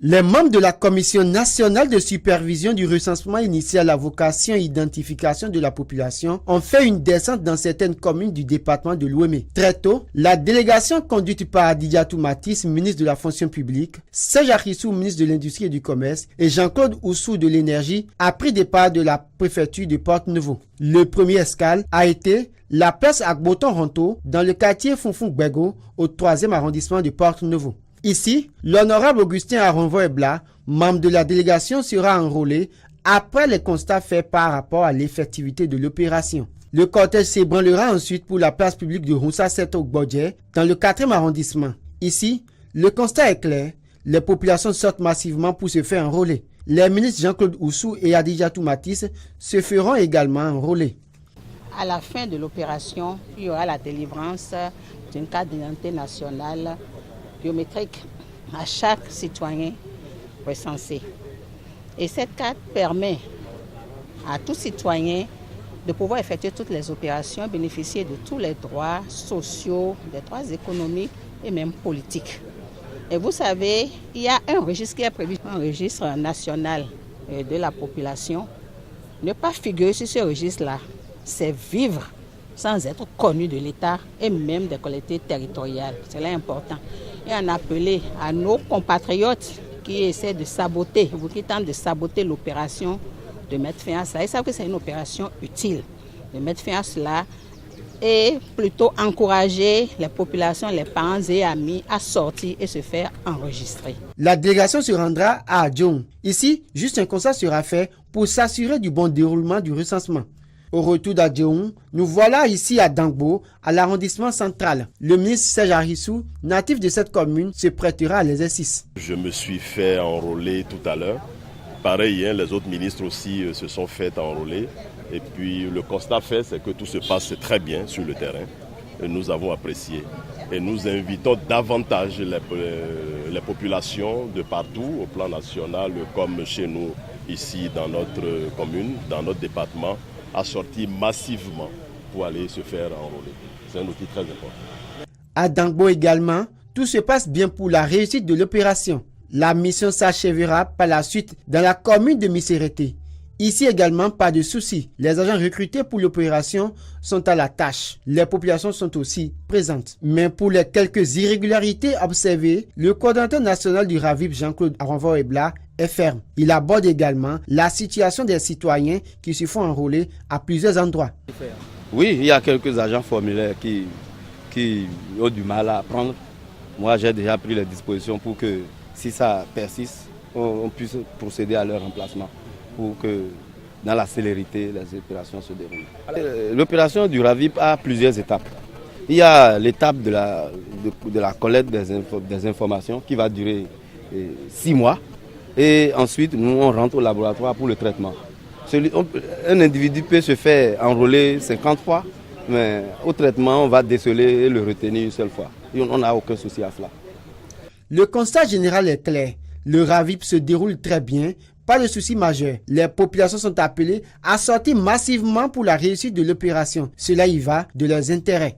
Les membres de la Commission nationale de supervision du recensement initial à vocation et identification de la population ont fait une descente dans certaines communes du département de l'Ouémé. Très tôt, la délégation conduite par Adijatou Matisse, ministre de la fonction publique, Serge Arissou, ministre de l'Industrie et du Commerce, et Jean-Claude Oussou de l'Énergie, a pris départ de la préfecture de Porte-Nouveau. Le premier escale a été la place Agboton-Ronto dans le quartier Fonfon-Gbego au 3e arrondissement de Porte-Nouveau. Ici, l'honorable Augustin Aronvo-Ebla, membre de la délégation, sera enrôlé après les constats faits par rapport à l'effectivité de l'opération. Le cortège s'ébranlera ensuite pour la place publique de Roussa Seto-Gbodje dans le 4e arrondissement. Ici, le constat est clair, les populations sortent massivement pour se faire enrôler. Les ministres Jean-Claude Oussou et Adijatou Matisse se feront également enrôler. À la fin de l'opération, il y aura la délivrance d'une carte d'identité nationale biométrique à chaque citoyen recensé. Et cette carte permet à tout citoyen de pouvoir effectuer toutes les opérations, bénéficier de tous les droits sociaux, des droits économiques et même politiques. Et vous savez, il y a un registre qui est prévu, un registre national de la population. Ne pas figurer sur ce registre-là, c'est vivre sans être connu de l'État et même des collectivités territoriales. C'est là important. Et en appeler à nos compatriotes qui essaient de saboter, ou qui tentent de saboter l'opération, de mettre fin à ça. Ils savent que c'est une opération utile, de mettre fin à cela et plutôt encourager les populations, les parents et amis à sortir et se faire enregistrer. La délégation se rendra à Adjoum. Ici, juste un constat sera fait pour s'assurer du bon déroulement du recensement. Au retour d'Adjoum, nous voilà ici à Dangbo, à l'arrondissement central. Le ministre Serge Arissou, natif de cette commune, se prêtera à l'exercice. Je me suis fait enrôler tout à l'heure. Pareil, les autres ministres aussi se sont fait enrôler. Et puis le constat fait, c'est que tout se passe très bien sur le terrain. Et nous avons apprécié. Et nous invitons davantage les populations de partout, au plan national, comme chez nous, ici dans notre commune, dans notre département, à sortir massivement pour aller se faire enrôler. C'est un outil très important. À Dangbo également, tout se passe bien pour la réussite de l'opération. La mission s'achèvera par la suite dans la commune de Missérété. Ici également, pas de souci. Les agents recrutés pour l'opération sont à la tâche. Les populations sont aussi présentes. Mais pour les quelques irrégularités observées, le coordonnateur national du RAVIP, Jean-Claude Aronvo-Ebla, est ferme. Il aborde également la situation des citoyens qui se font enrôler à plusieurs endroits. Oui, il y a quelques agents formulaires qui ont du mal à apprendre. Moi, j'ai déjà pris les dispositions pour que, si ça persiste, on puisse procéder à leur remplacement pour que, dans la célérité, les opérations se déroulent. L'opération du RAVIP a plusieurs étapes. Il y a l'étape de la collecte des informations qui va durer 6 mois. Et ensuite, nous, on rentre au laboratoire pour le traitement. Un individu peut se faire enrôler 50 fois, mais au traitement, on va déceler et le retenir une seule fois. Et on n'a aucun souci à cela. Le constat général est clair. Le RAVIP se déroule très bien. Pas de souci majeur. Les populations sont appelées à sortir massivement pour la réussite de l'opération. Cela y va de leurs intérêts.